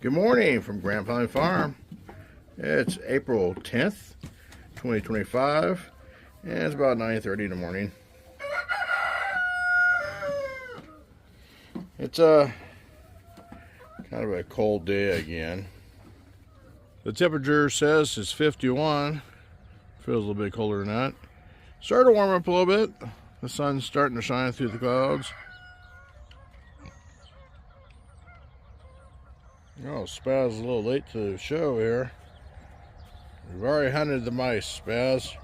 Good morning from Grand Valley Farm. It's April 10th, 2025, and it's about 9:30 in the morning. It's kind of a cold day again. The temperature says it's 51. Feels a little bit colder than that. Started to warm up a little bit. The sun's starting to shine through the clouds. Oh, Spaz is a little late to the show here. We've already hunted the mice, Spaz.